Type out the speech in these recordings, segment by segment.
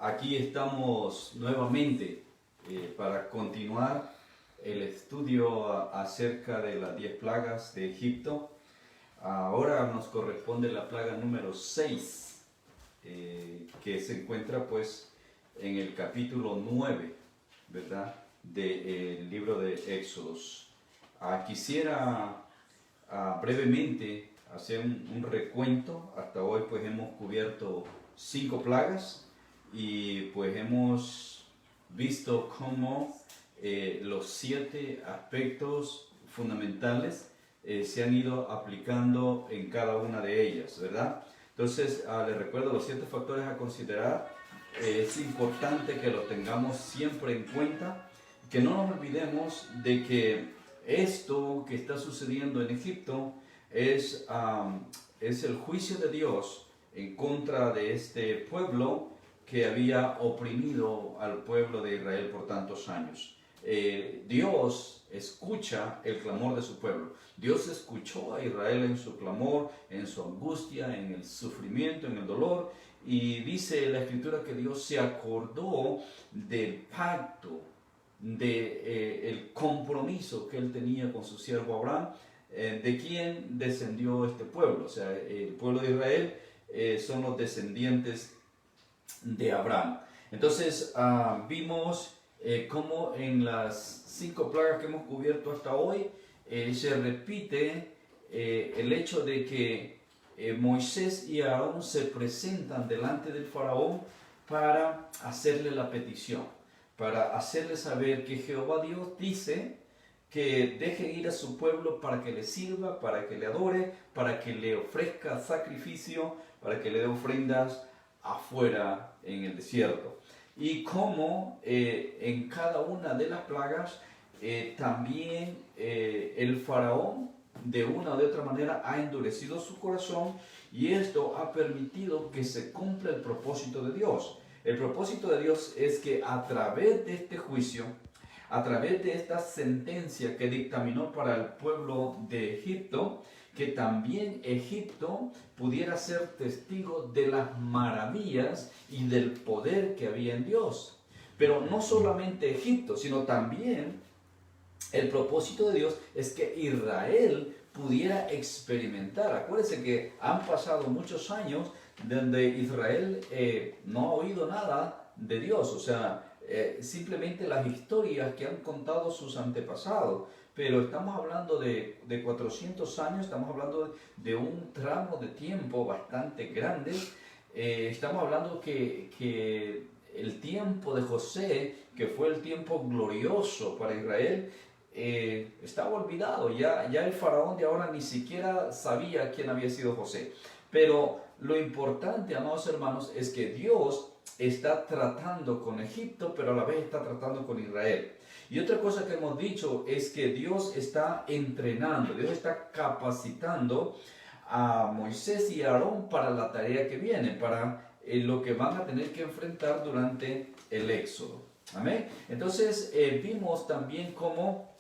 Aquí estamos nuevamente para continuar el estudio acerca de las 10 plagas de Egipto. Ahora nos corresponde la plaga número 6, que se encuentra pues en el capítulo 9, ¿verdad?, del libro de Éxodos. Quisiera brevemente hacer un recuento. Hasta hoy pues hemos cubierto 5 plagas y pues hemos visto cómo los 7 aspectos fundamentales se han ido aplicando en cada una de ellas, ¿verdad? Entonces les recuerdo los 7 factores a considerar. Es importante que los tengamos siempre en cuenta, que no nos olvidemos de que esto que está sucediendo en Egipto es el juicio de Dios en contra de este pueblo que había oprimido al pueblo de Israel por tantos años. Dios escucha el clamor de su pueblo. Dios escuchó a Israel en su clamor, en su angustia, en el sufrimiento, en el dolor. Y dice la Escritura que Dios se acordó del pacto, del compromiso que él tenía con su siervo Abraham, de quien descendió este pueblo. O sea, el pueblo de Israel son los descendientes de Abraham. Entonces vimos cómo en las 5 plagas que hemos cubierto hasta hoy se repite el hecho de que Moisés y Aarón se presentan delante del faraón para hacerle la petición, para hacerle saber que Jehová Dios dice que deje ir a su pueblo para que le sirva, para que le adore, para que le ofrezca sacrificio, para que le dé ofrendas afuera en el desierto. Y como en cada una de las plagas también el faraón de una o de otra manera ha endurecido su corazón, y esto ha permitido que se cumpla el propósito de Dios. El propósito de Dios es que a través de este juicio, a través de esta sentencia que dictaminó para el pueblo de Egipto, que también Egipto pudiera ser testigo de las maravillas y del poder que había en Dios. Pero no solamente Egipto, sino también el propósito de Dios es que Israel pudiera experimentar. Acuérdense que han pasado muchos años donde Israel no ha oído nada de Dios, o sea, simplemente las historias que han contado sus antepasados. Pero estamos hablando de 400 años, estamos hablando de un tramo de tiempo bastante grande. Estamos hablando que el tiempo de José, que fue el tiempo glorioso para Israel, estaba olvidado. Ya el faraón de ahora ni siquiera sabía quién había sido José. Pero lo importante, amados hermanos, es que Dios está tratando con Egipto, pero a la vez está tratando con Israel. Y otra cosa que hemos dicho es que Dios está entrenando, Dios está capacitando a Moisés y a Aarón para la tarea que viene, para lo que van a tener que enfrentar durante el Éxodo. Amén. Entonces vimos también cómo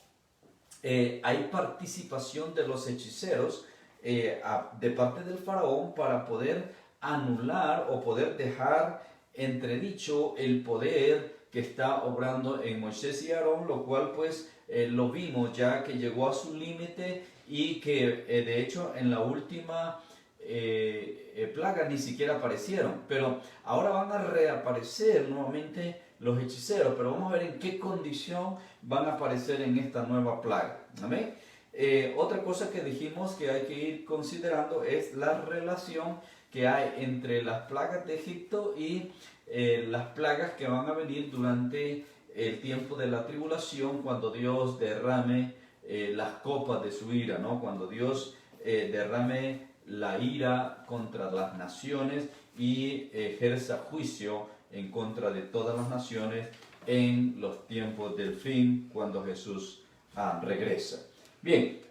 hay participación de los hechiceros de parte del faraón para poder anular o poder dejar entredicho el poder que está obrando en Moisés y Aarón, lo cual pues lo vimos ya que llegó a su límite, y que de hecho en la última plaga ni siquiera aparecieron, pero ahora van a reaparecer nuevamente los hechiceros, pero vamos a ver en qué condición van a aparecer en esta nueva plaga. ¿Amén? Otra cosa que dijimos que hay que ir considerando es la relación que hay entre las plagas de Egipto y las plagas que van a venir durante el tiempo de la tribulación, cuando Dios derrame las copas de su ira, ¿no? Cuando Dios derrame la ira contra las naciones y ejerza juicio en contra de todas las naciones en los tiempos del fin, cuando Jesús regresa. Bien,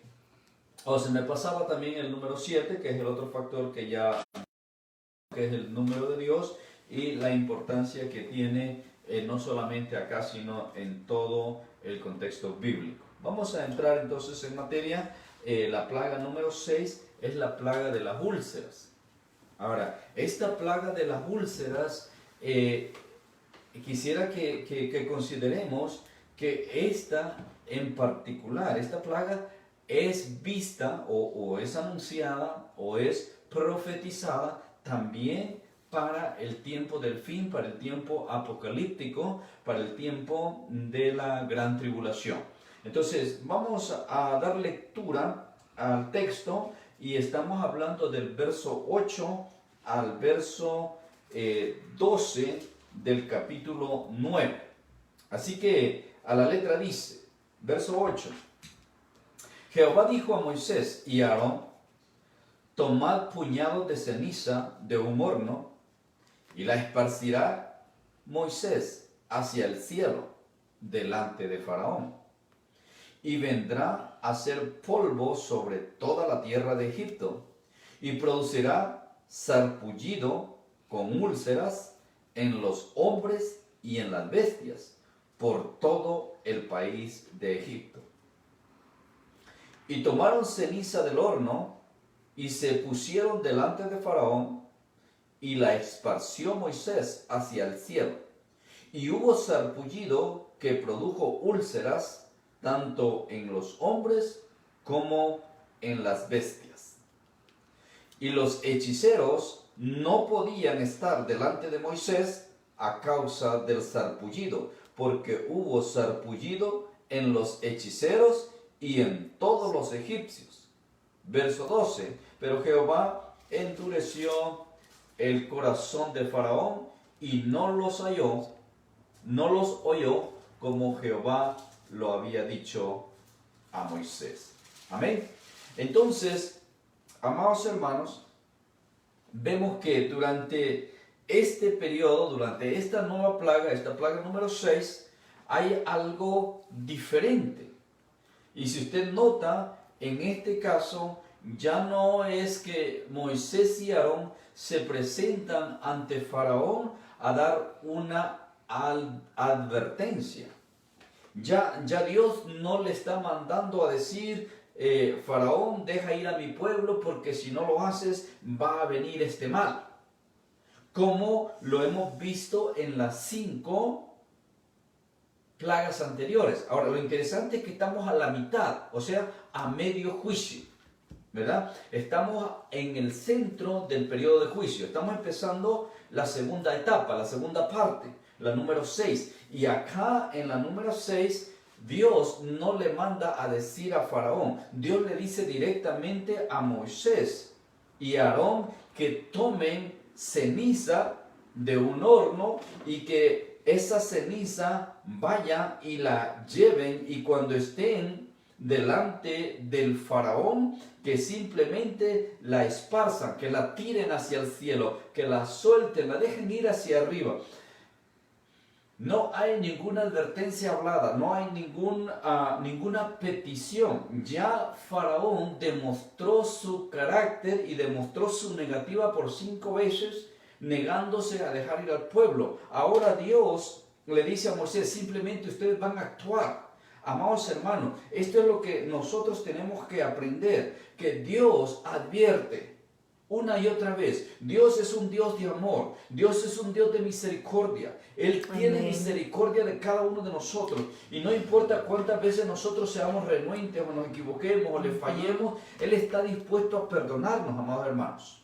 se me pasaba también el número 7, que es el otro factor que es el número de Dios y la importancia que tiene no solamente acá, sino en todo el contexto bíblico. Vamos a entrar entonces en materia. La plaga número 6 es la plaga de las úlceras. Ahora, esta plaga de las úlceras quisiera que consideremos que esta en particular, esta plaga, es vista o es anunciada o es profetizada también para el tiempo del fin, para el tiempo apocalíptico, para el tiempo de la gran tribulación. Entonces, vamos a dar lectura al texto y estamos hablando del verso 8 al verso 12 del capítulo 9. Así que a la letra dice, verso 8, Jehová dijo a Moisés y a Aarón, tomad puñados de ceniza de un horno y la esparcirá Moisés hacia el cielo delante de Faraón. Y vendrá a ser polvo sobre toda la tierra de Egipto y producirá sarpullido con úlceras en los hombres y en las bestias por todo el país de Egipto. Y tomaron ceniza del horno y se pusieron delante de Faraón, y la esparció Moisés hacia el cielo. Y hubo sarpullido que produjo úlceras tanto en los hombres como en las bestias. Y los hechiceros no podían estar delante de Moisés a causa del sarpullido, porque hubo sarpullido en los hechiceros y en todos los egipcios. Verso 12, pero Jehová endureció el corazón de Faraón y no los oyó como Jehová lo había dicho a Moisés. Amén. Entonces, amados hermanos, vemos que durante este periodo, durante esta nueva plaga, esta plaga número 6, hay algo diferente. Y si usted nota, en este caso, ya no es que Moisés y Aarón se presentan ante Faraón a dar una advertencia. Ya Dios no le está mandando a decir, Faraón, deja ir a mi pueblo porque si no lo haces va a venir este mal. Como lo hemos visto en las 5 plagas anteriores. Ahora, lo interesante es que estamos a la mitad, o sea, a medio juicio, ¿verdad? Estamos en el centro del periodo de juicio. Estamos empezando la segunda etapa, la segunda parte, la número 6. Y acá en la número 6, Dios no le manda a decir a Faraón. Dios le dice directamente a Moisés y a Aarón que tomen ceniza de un horno y que esa ceniza vaya y la lleven, y cuando estén delante del Faraón, que simplemente la esparzan, que la tiren hacia el cielo, que la suelten, la dejen ir hacia arriba. No hay ninguna advertencia hablada, no hay ninguna petición. Ya Faraón demostró su carácter y demostró su negativa por 5 veces, negándose a dejar ir al pueblo. Ahora Dios le dice a Moisés, simplemente ustedes van a actuar. Amados hermanos, esto es lo que nosotros tenemos que aprender, que Dios advierte una y otra vez. Dios es un Dios de amor, Dios es un Dios de misericordia. Él tiene misericordia de cada uno de nosotros, y no importa cuántas veces nosotros seamos renuentes o nos equivoquemos o le fallemos, Él está dispuesto a perdonarnos, amados hermanos.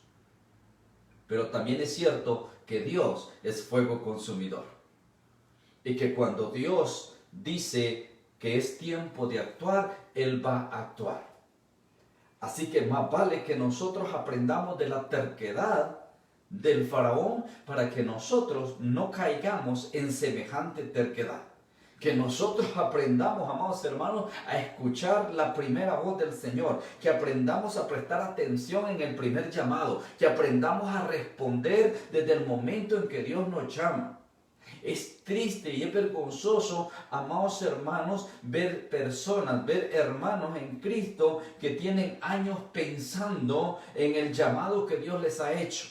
Pero también es cierto que Dios es fuego consumidor, y que cuando Dios dice que es tiempo de actuar, Él va a actuar. Así que más vale que nosotros aprendamos de la terquedad del Faraón para que nosotros no caigamos en semejante terquedad. Que nosotros aprendamos, amados hermanos, a escuchar la primera voz del Señor. Que aprendamos a prestar atención en el primer llamado. Que aprendamos a responder desde el momento en que Dios nos llama. Es triste y es vergonzoso, amados hermanos, ver personas, ver hermanos en Cristo que tienen años pensando en el llamado que Dios les ha hecho.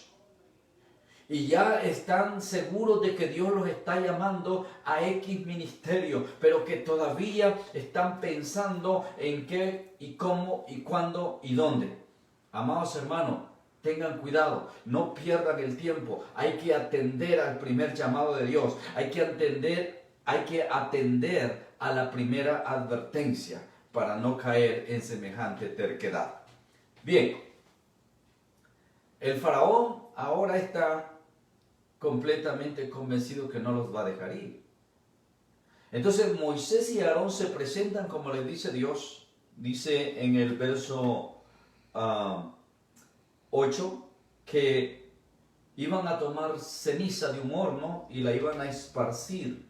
Y ya están seguros de que Dios los está llamando a X ministerio, pero que todavía están pensando en qué y cómo y cuándo y dónde. Amados hermanos, tengan cuidado, no pierdan el tiempo. Hay que atender al primer llamado de Dios. Hay que atender a la primera advertencia para no caer en semejante terquedad. Bien, el faraón ahora está completamente convencido que no los va a dejar ir. Entonces Moisés y Aarón se presentan como les dice Dios. Dice en el verso 8 que iban a tomar ceniza de un horno y la iban a esparcir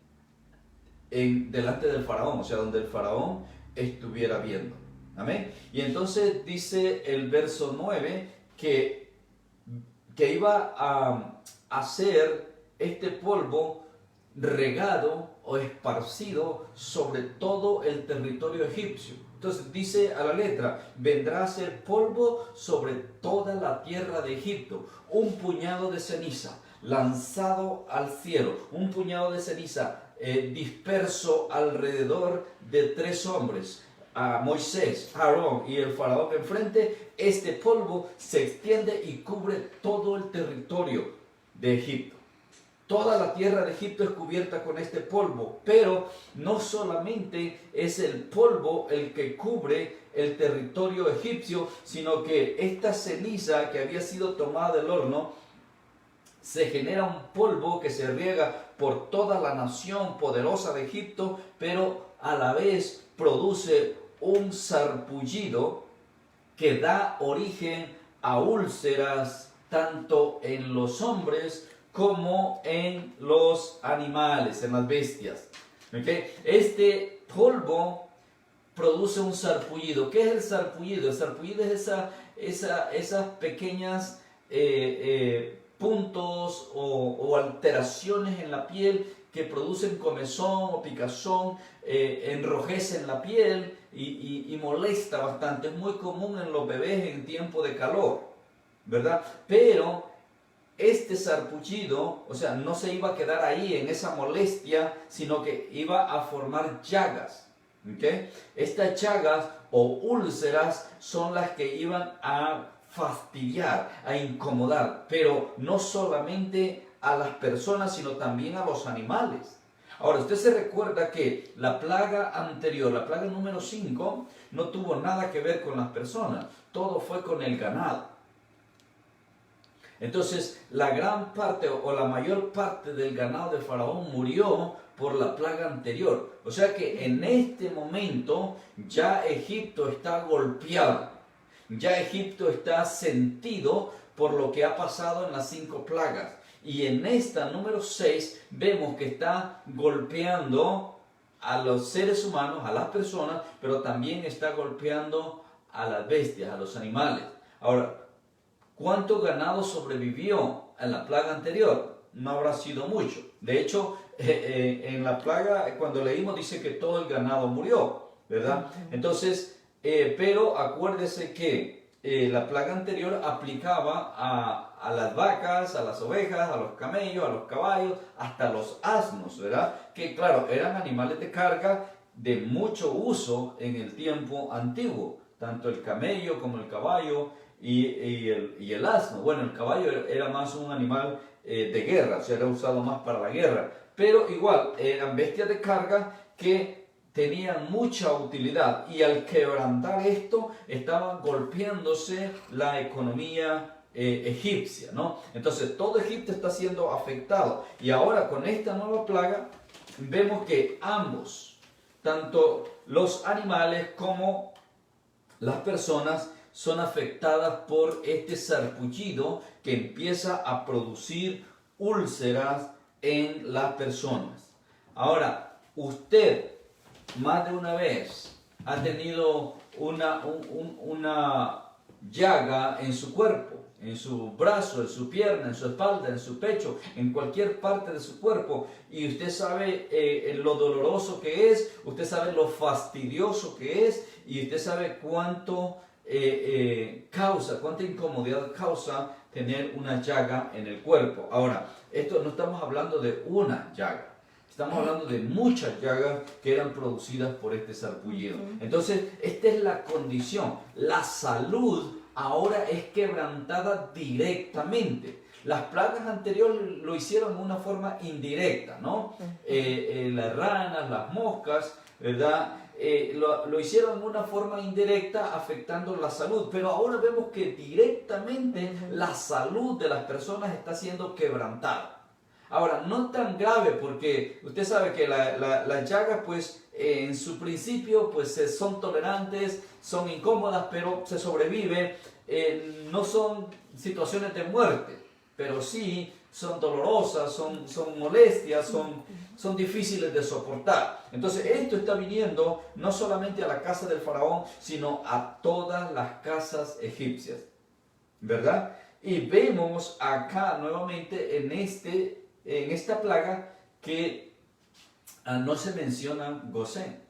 delante del faraón, o sea, donde el faraón estuviera viendo. Amén. Y entonces dice el verso 9 que iba a hacer este polvo regado o esparcido sobre todo el territorio egipcio. Entonces dice a la letra, vendrá a ser polvo sobre toda la tierra de Egipto, un puñado de ceniza lanzado al cielo, un puñado de ceniza disperso alrededor de 3 hombres, a Moisés, Aarón y el faraón enfrente. Este polvo se extiende y cubre todo el territorio de Egipto. Toda la tierra de Egipto es cubierta con este polvo, pero no solamente es el polvo el que cubre el territorio egipcio, sino que esta ceniza que había sido tomada del horno, se genera un polvo que se riega por toda la nación poderosa de Egipto, pero a la vez produce un sarpullido que da origen a úlceras tanto en los hombres como en los animales, en las bestias. ¿Okay? Este polvo produce un sarpullido. ¿Qué es el sarpullido? El sarpullido es esas pequeñas puntos o alteraciones en la piel que producen comezón o picazón, enrojecen la piel y molesta bastante. Es muy común en los bebés en tiempo de calor, ¿verdad? Pero este sarpullido, o sea, no se iba a quedar ahí en esa molestia, sino que iba a formar llagas. ¿Okay? Estas llagas o úlceras son las que iban a fastidiar, a incomodar, pero no solamente a las personas, sino también a los animales. Ahora, usted se recuerda que la plaga anterior, la plaga número 5, no tuvo nada que ver con las personas, todo fue con el ganado. Entonces, la gran parte o la mayor parte del ganado de Faraón murió por la plaga anterior. O sea que en este momento ya Egipto está golpeado. Ya Egipto está sentido por lo que ha pasado en las 5 plagas. Y en esta número 6 vemos que está golpeando a los seres humanos, a las personas, pero también está golpeando a las bestias, a los animales. Ahora, ¿cuánto ganado sobrevivió en la plaga anterior? No habrá sido mucho. De hecho, en la plaga, cuando leímos, dice que todo el ganado murió, ¿verdad? Entonces, pero acuérdese que la plaga anterior aplicaba a las vacas, a las ovejas, a los camellos, a los caballos, hasta los asnos, ¿verdad? Que claro, eran animales de carga de mucho uso en el tiempo antiguo, tanto el camello como el caballo y el asno. Bueno, el caballo era más un animal de guerra, o sea, era usado más para la guerra, pero igual eran bestias de carga que tenían mucha utilidad, y al quebrantar esto estaban golpeándose la economía egipcia, ¿no? Entonces todo Egipto está siendo afectado, y ahora con esta nueva plaga vemos que ambos, tanto los animales como las personas, son afectadas por este sarpullido que empieza a producir úlceras en las personas. Ahora, usted más de una vez ha tenido una llaga en su cuerpo, en su brazo, en su pierna, en su espalda, en su pecho, en cualquier parte de su cuerpo, y usted sabe lo doloroso que es, usted sabe lo fastidioso que es, y usted sabe cuánto cuánta incomodidad causa tener una llaga en el cuerpo. Ahora, esto no estamos hablando de una llaga, estamos hablando de muchas llagas que eran producidas por este sarpullido. Entonces, esta es la condición. La salud ahora es quebrantada directamente. Las plagas anteriores lo hicieron de una forma indirecta, ¿no? Las ranas, las moscas, ¿verdad? Lo hicieron de una forma indirecta afectando la salud, pero ahora vemos que directamente la salud de las personas está siendo quebrantada. Ahora, no tan grave porque usted sabe que las llagas pues en su principio pues son tolerantes, son incómodas, pero se sobrevive, no son situaciones de muerte, pero sí son dolorosas, son molestias, son difíciles de soportar. Entonces esto está viniendo no solamente a la casa del faraón, sino a todas las casas egipcias, ¿verdad? Y vemos acá nuevamente en esta plaga que no se menciona Gosén,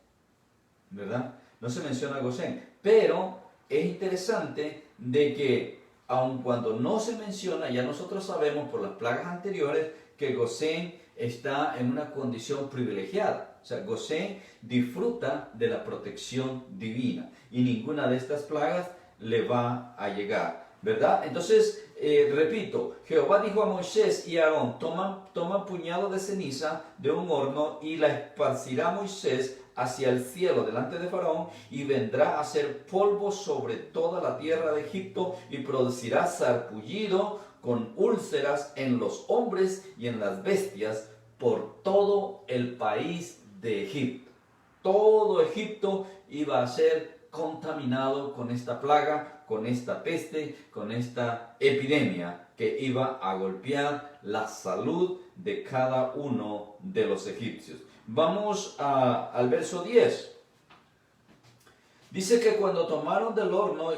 ¿verdad? No se menciona Gosén, pero es interesante de que aun cuando no se menciona, ya nosotros sabemos por las plagas anteriores que Gosén está en una condición privilegiada. O sea, Gosén disfruta de la protección divina y ninguna de estas plagas le va a llegar, ¿verdad? Entonces, repito, Jehová dijo a Moisés y a Aarón, toma puñado de ceniza de un horno y la esparcirá Moisés hacia el cielo delante de Faraón y vendrá a hacer polvo sobre toda la tierra de Egipto y producirá sarpullido con úlceras en los hombres y en las bestias por todo el país de Egipto. Todo Egipto iba a ser contaminado con esta plaga, con esta peste, con esta epidemia que iba a golpear la salud de cada uno de los egipcios. Vamos al verso 10. Dice que cuando tomaron del horno,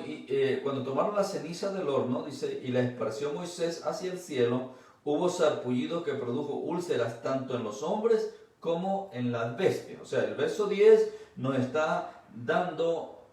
cuando tomaron la ceniza del horno, dice, y la esparció Moisés hacia el cielo, hubo sarpullido que produjo úlceras tanto en los hombres como en las bestias. O sea, el verso 10 nos está dando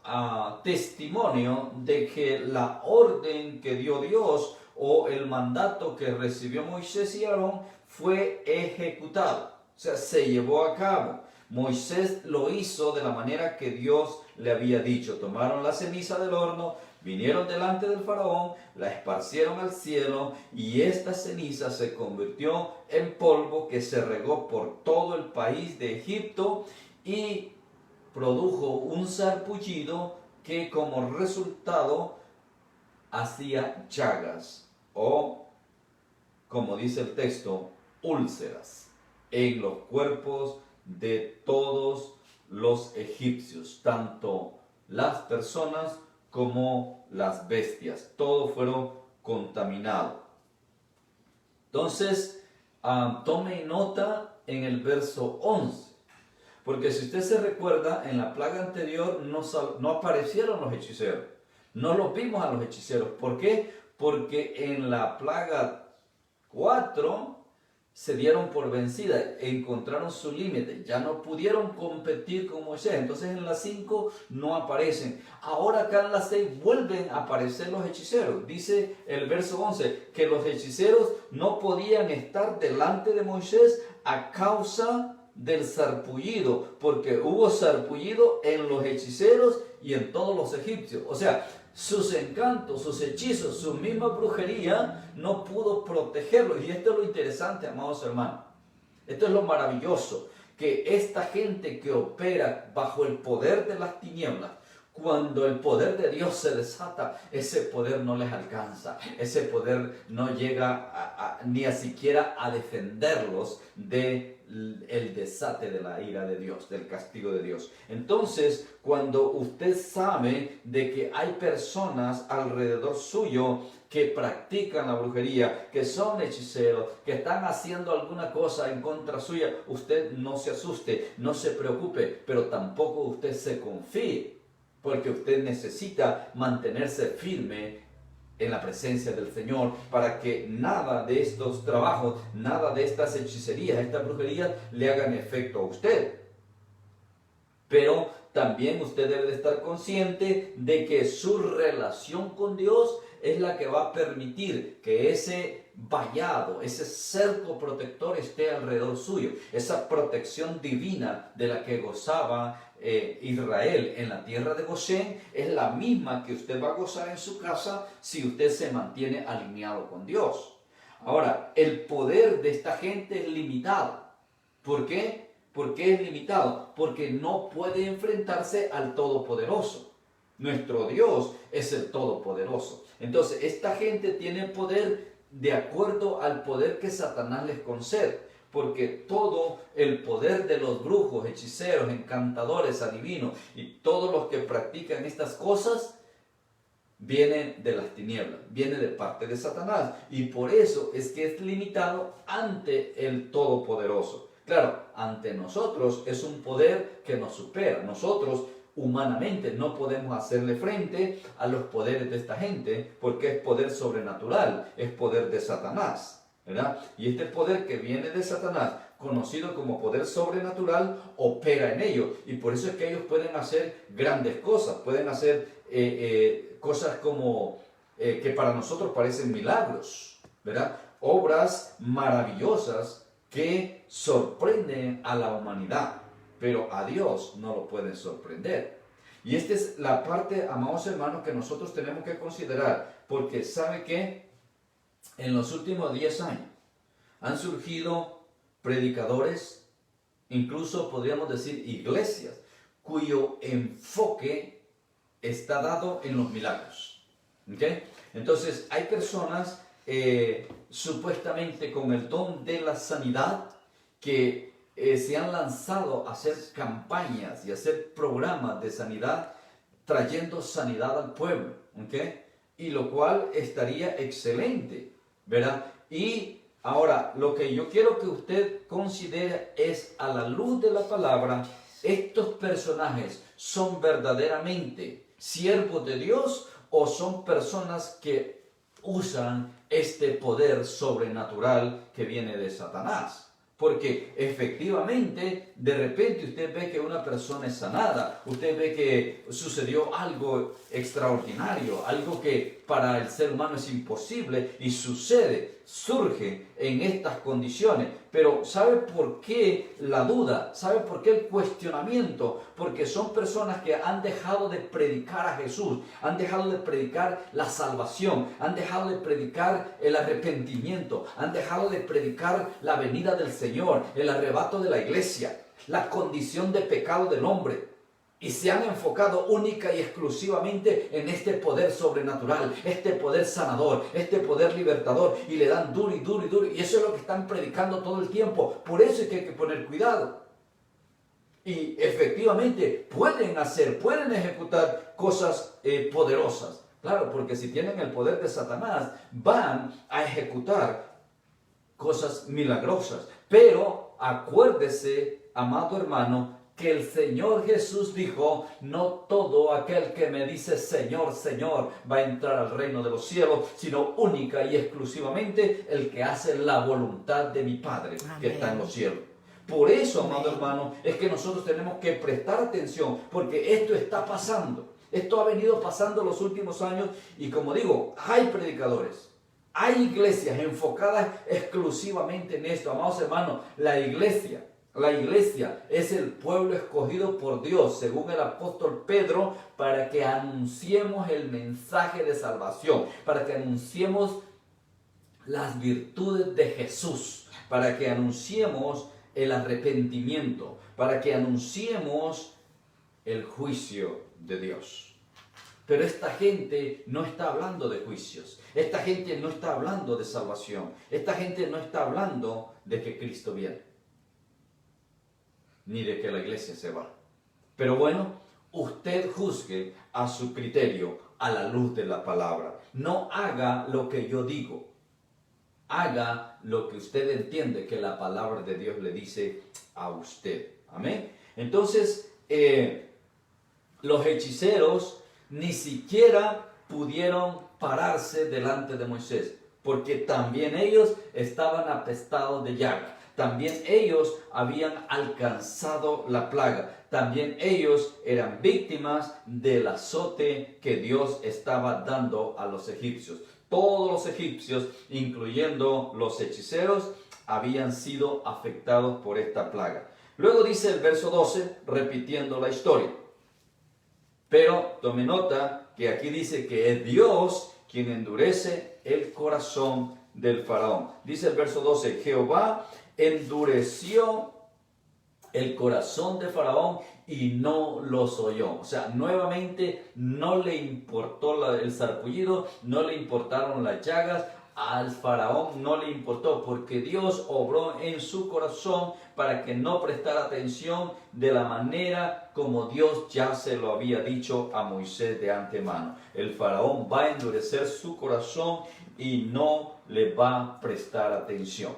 testimonio de que la orden que dio Dios o el mandato que recibió Moisés y Aarón fue ejecutado. O sea, se llevó a cabo. Moisés lo hizo de la manera que Dios le había dicho. Tomaron la ceniza del horno, vinieron delante del faraón, la esparcieron al cielo y esta ceniza se convirtió en polvo que se regó por todo el país de Egipto y produjo un sarpullido que como resultado hacía llagas o, como dice el texto, úlceras en los cuerpos de todos los egipcios, tanto las personas como las bestias, todos fueron contaminados. Entonces, tome nota en el verso 11, porque si usted se recuerda, en la plaga anterior no aparecieron los hechiceros, no los vimos a los hechiceros. ¿Por qué? Porque en la plaga 4 se dieron por vencida, encontraron su límite, ya no pudieron competir con Moisés. Entonces en la 5 no aparecen. Ahora acá en la 6 vuelven a aparecer los hechiceros. Dice el verso 11 que los hechiceros no podían estar delante de Moisés a causa del sarpullido, porque hubo sarpullido en los hechiceros y en todos los egipcios. O sea, sus encantos, sus hechizos, su misma brujería no pudo protegerlos. Y esto es lo interesante, amados hermanos. Esto es lo maravilloso, que esta gente que opera bajo el poder de las tinieblas, cuando el poder de Dios se desata, ese poder no les alcanza. Ese poder no llega ni a siquiera a defenderlos del desate de la ira de Dios, del castigo de Dios. Entonces, cuando usted sabe de que hay personas alrededor suyo que practican la brujería, que son hechiceros, que están haciendo alguna cosa en contra suya, usted no se asuste, no se preocupe, pero tampoco usted se confíe, porque usted necesita mantenerse firme en la presencia del Señor para que nada de estos trabajos, nada de estas hechicerías, estas brujerías le hagan efecto a usted. Pero también usted debe de estar consciente de que su relación con Dios es la que va a permitir que ese vallado, ese cerco protector esté alrededor suyo. Esa protección divina de la que gozaba Israel en la tierra de Gosén es la misma que usted va a gozar en su casa si usted se mantiene alineado con Dios. Ahora, el poder de esta gente es limitado. ¿Por qué? ¿Por qué es limitado? Porque no puede enfrentarse al Todopoderoso. Nuestro Dios es el Todopoderoso. Entonces, esta gente tiene poder de acuerdo al poder que Satanás les concede. Porque todo el poder de los brujos, hechiceros, encantadores, adivinos y todos los que practican estas cosas viene de las tinieblas, viene de parte de Satanás. Y por eso es que es limitado ante el Todopoderoso. Claro, ante nosotros es un poder que nos supera. Nosotros humanamente no podemos hacerle frente a los poderes de esta gente porque es poder sobrenatural, es poder de Satanás, ¿verdad? Y este poder que viene de Satanás, conocido como poder sobrenatural, opera en ellos. Y por eso es que ellos pueden hacer grandes cosas, pueden hacer cosas como que para nosotros parecen milagros, ¿verdad? Obras maravillosas que sorprenden a la humanidad, pero a Dios no lo pueden sorprender. Y esta es la parte, amados hermanos, que nosotros tenemos que considerar, porque ¿sabe qué? En los últimos 10 años han surgido predicadores, incluso podríamos decir iglesias, cuyo enfoque está dado en los milagros. ¿Okay? Entonces hay personas supuestamente con el don de la sanidad que se han lanzado a hacer campañas y a hacer programas de sanidad trayendo sanidad al pueblo, ¿okay? Y lo cual estaría excelente, ¿verdad? Y ahora lo que yo quiero que usted considere es, a la luz de la palabra, ¿estos personajes son verdaderamente siervos de Dios o son personas que usan este poder sobrenatural que viene de Satanás? Porque efectivamente, de repente usted ve que una persona es sanada, usted ve que sucedió algo extraordinario, algo que para el ser humano es imposible y sucede, surge en estas condiciones. Pero ¿sabe por qué la duda? ¿Sabe por qué el cuestionamiento? Porque son personas que han dejado de predicar a Jesús, han dejado de predicar la salvación, han dejado de predicar el arrepentimiento, han dejado de predicar la venida del Señor, el arrebato de la iglesia, la condición de pecado del hombre. Y se han enfocado única y exclusivamente en este poder sobrenatural, este poder sanador, este poder libertador. Y le dan duro y duro y duro. Y eso es lo que están predicando todo el tiempo. Por eso es que hay que poner cuidado. Y efectivamente pueden ejecutar cosas poderosas. Claro, porque si tienen el poder de Satanás, van a ejecutar cosas milagrosas. Pero acuérdese, amado hermano, que el Señor Jesús dijo, no todo aquel que me dice Señor, Señor, va a entrar al reino de los cielos, sino única y exclusivamente el que hace la voluntad de mi Padre, Amén, que está en los cielos. Por eso, amado hermano, es que nosotros tenemos que prestar atención, porque esto está pasando. Esto ha venido pasando los últimos años y, como digo, hay predicadores, hay iglesias enfocadas exclusivamente en esto. Amados hermanos, la iglesia es el pueblo escogido por Dios, según el apóstol Pedro, para que anunciemos el mensaje de salvación, para que anunciemos las virtudes de Jesús, para que anunciemos el arrepentimiento, para que anunciemos el juicio de Dios. Pero esta gente no está hablando de juicios, esta gente no está hablando de salvación, esta gente no está hablando de que Cristo viene, ni de que la iglesia se va. Pero bueno, usted juzgue a su criterio, a la luz de la palabra. No haga lo que yo digo. Haga lo que usted entiende que la palabra de Dios le dice a usted. Amén. Entonces, los hechiceros ni siquiera pudieron pararse delante de Moisés, porque también ellos estaban apestados de llaga. También ellos habían alcanzado la plaga. También ellos eran víctimas del azote que Dios estaba dando a los egipcios. todos los egipcios, incluyendo los hechiceros, habían sido afectados por esta plaga. Luego dice el verso 12, repitiendo la historia. Pero tome nota que aquí dice que es Dios quien endurece el corazón del faraón. Dice el verso 12, Jehová endureció el corazón de faraón y no los oyó. O sea, nuevamente no le importó el sarpullido, no le importaron las llagas. Al faraón no le importó porque Dios obró en su corazón para que no prestara atención de la manera como Dios ya se lo había dicho a Moisés de antemano. El faraón va a endurecer su corazón y no le va a prestar atención.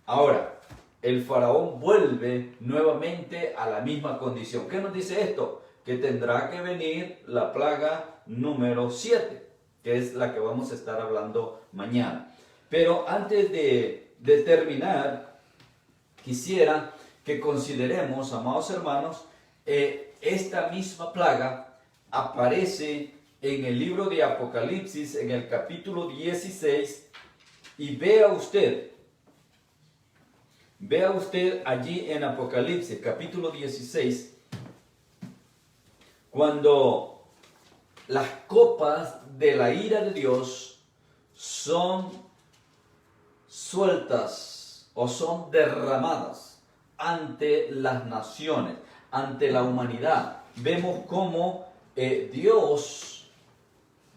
Ahora, el faraón vuelve nuevamente a la misma condición. ¿Qué nos dice esto? Que tendrá que venir la plaga número 7. Que es la que vamos a estar hablando mañana. Pero antes de terminar, quisiera que consideremos, amados hermanos, esta misma plaga aparece en el libro de Apocalipsis, en el capítulo 16, y vea usted allí en Apocalipsis, capítulo 16, cuando las copas de la ira de Dios son sueltas o son derramadas ante las naciones, ante la humanidad. Vemos cómo Dios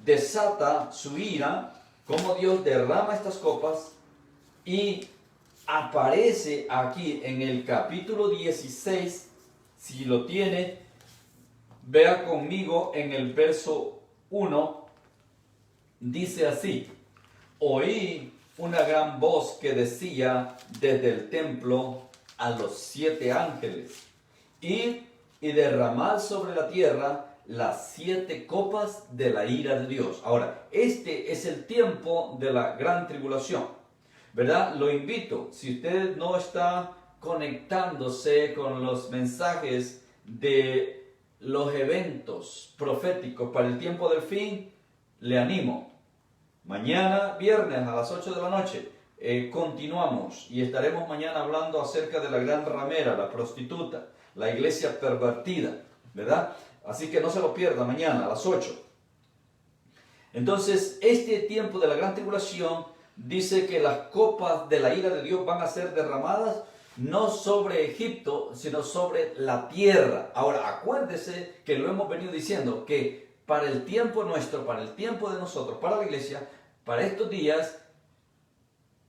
desata su ira, cómo Dios derrama estas copas y aparece aquí en el capítulo 16, si lo tiene. Vea conmigo en el verso 1, dice así: oí una gran voz que decía desde el templo a los 7 ángeles, id y derramad sobre la tierra las 7 copas de la ira de Dios. Ahora, este es el tiempo de la gran tribulación, ¿verdad? Lo invito, si usted no está conectándose con los mensajes de los eventos proféticos para el tiempo del fin, le animo. Mañana, viernes a las 8 de la noche, continuamos y estaremos mañana hablando acerca de la gran ramera, la prostituta, la iglesia pervertida, ¿verdad? Así que no se lo pierda mañana a las 8. Entonces, este tiempo de la gran tribulación dice que las copas de la ira de Dios van a ser derramadas no sobre Egipto, sino sobre la tierra. Ahora, acuérdese que lo hemos venido diciendo, que para el tiempo nuestro, para el tiempo de nosotros, para la iglesia, para estos días,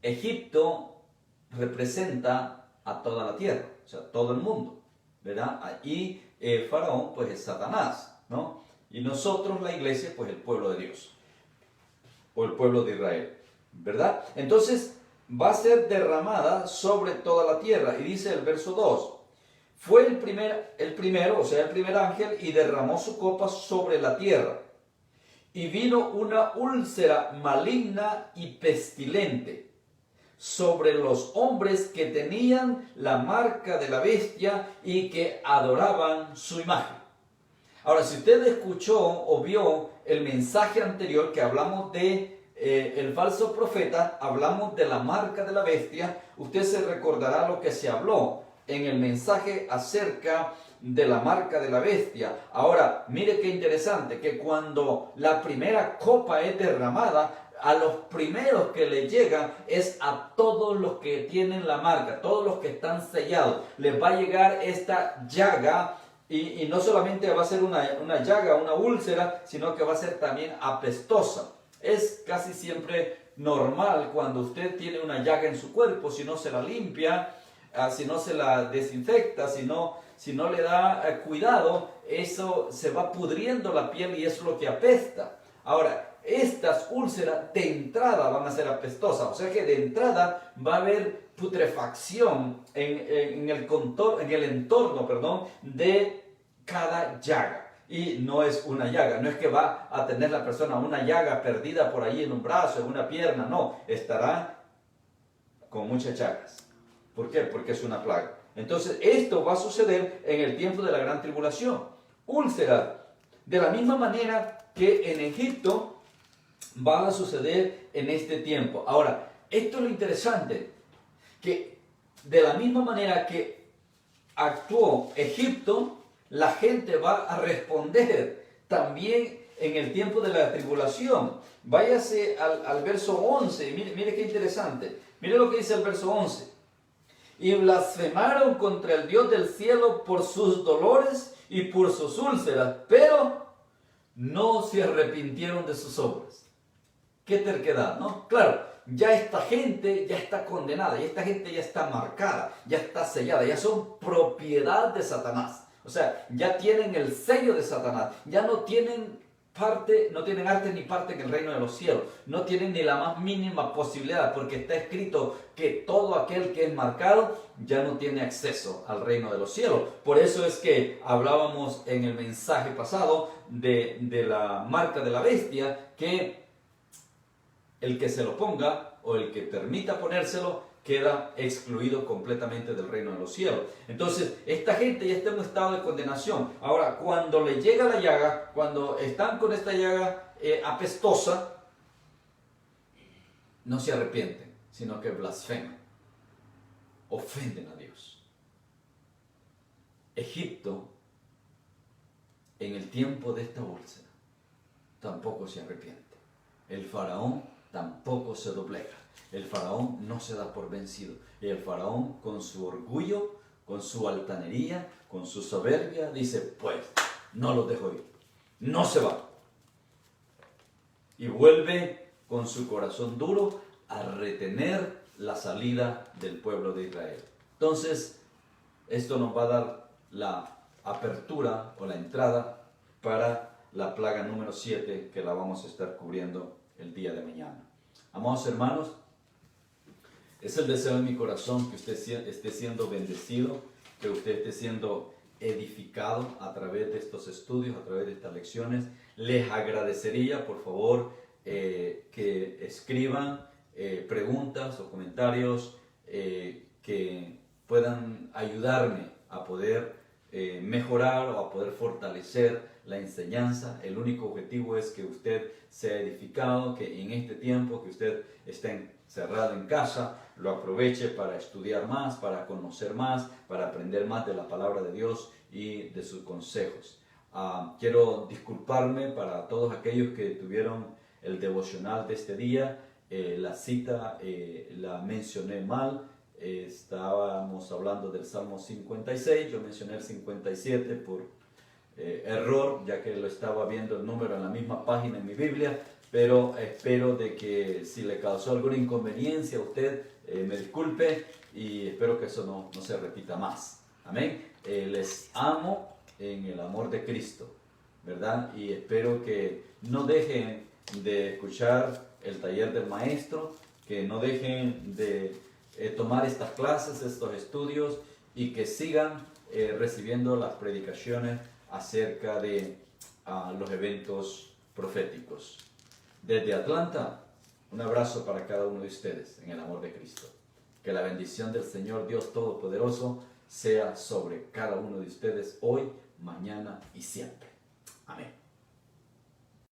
Egipto representa a toda la tierra, o sea, todo el mundo, ¿verdad? Y el faraón, pues, es Satanás, ¿no? Y nosotros, la iglesia, pues, el pueblo de Dios, o el pueblo de Israel, ¿verdad? Entonces, va a ser derramada sobre toda la tierra. Y dice el verso 2, fue el primero, o sea, el primer ángel, y derramó su copa sobre la tierra. Y vino una úlcera maligna y pestilente sobre los hombres que tenían la marca de la bestia y que adoraban su imagen. Ahora, si usted escuchó o vio el mensaje anterior que hablamos de el falso profeta, hablamos de la marca de la bestia, usted se recordará lo que se habló en el mensaje acerca de la marca de la bestia. Ahora, mire qué interesante, que cuando la primera copa es derramada, a los primeros que le llegan es a todos los que tienen la marca, todos los que están sellados. Les va a llegar esta llaga y no solamente va a ser una llaga, una úlcera, sino que va a ser también apestosa. Es casi siempre normal cuando usted tiene una llaga en su cuerpo, si no se la limpia, si no se la desinfecta, si no le da cuidado, eso se va pudriendo la piel y es lo que apesta. Ahora, estas úlceras de entrada van a ser apestosas, o sea que de entrada va a haber putrefacción en el entorno de cada llaga. Y no es una llaga, no es que va a tener la persona una llaga perdida por ahí en un brazo, en una pierna, no, estará con muchas llagas. ¿Por qué? Porque es una plaga. Entonces, esto va a suceder en el tiempo de la gran tribulación. Úlcera, de la misma manera que en Egipto va a suceder en este tiempo. Ahora, esto es lo interesante, que de la misma manera que actuó Egipto, la gente va a responder también en el tiempo de la tribulación. Váyase al verso 11, mire qué interesante. Mire lo que dice el verso 11. Y blasfemaron contra el Dios del cielo por sus dolores y por sus úlceras, pero no se arrepintieron de sus obras. Qué terquedad, ¿no? Claro, ya esta gente ya está condenada, ya esta gente ya está marcada, ya está sellada, ya son propiedad de Satanás. O sea, ya tienen el sello de Satanás, ya no tienen parte, no tienen arte ni parte en el reino de los cielos, no tienen ni la más mínima posibilidad, porque está escrito que todo aquel que es marcado ya no tiene acceso al reino de los cielos. Por eso es que hablábamos en el mensaje pasado de la marca de la bestia, que el que se lo ponga o el que permita ponérselo queda excluido completamente del reino de los cielos. Entonces, esta gente ya está en un estado de condenación. Ahora, cuando le llega la llaga, cuando están con esta llaga apestosa, no se arrepienten, sino que blasfeman, ofenden a Dios. Egipto, en el tiempo de esta úlcera, tampoco se arrepiente. El faraón tampoco se doblega. El faraón no se da por vencido. Y el faraón, con su orgullo, con su altanería, con su soberbia, dice, pues, no los dejo ir. No se va. Y vuelve con su corazón duro a retener la salida del pueblo de Israel. Entonces, esto nos va a dar la apertura o la entrada para la plaga número 7, que la vamos a estar cubriendo el día de mañana. Amados hermanos, es el deseo de mi corazón que usted esté siendo bendecido, que usted esté siendo edificado a través de estos estudios, a través de estas lecciones. Les agradecería, por favor, que escriban preguntas o comentarios que puedan ayudarme a poder mejorar o a poder fortalecer la enseñanza. El único objetivo es que usted sea edificado, que en este tiempo que usted esté encerrado en casa, lo aproveche para estudiar más, para conocer más, para aprender más de la palabra de Dios y de sus consejos. Quiero disculparme para todos aquellos que tuvieron el devocional de este día. La cita la mencioné mal. Estábamos hablando del Salmo 56, yo mencioné el 57 por error, ya que lo estaba viendo el número en la misma página en mi Biblia, pero espero de que si le causó alguna inconveniencia a usted, me disculpe, y espero que eso no se repita más. Amén. Les amo en el amor de Cristo, ¿verdad? Y espero que no dejen de escuchar el taller del maestro, que no dejen de tomar estas clases, estos estudios, y que sigan recibiendo las predicaciones acerca de los eventos proféticos. Desde Atlanta, un abrazo para cada uno de ustedes en el amor de Cristo. Que la bendición del Señor Dios Todopoderoso sea sobre cada uno de ustedes hoy, mañana y siempre. Amén.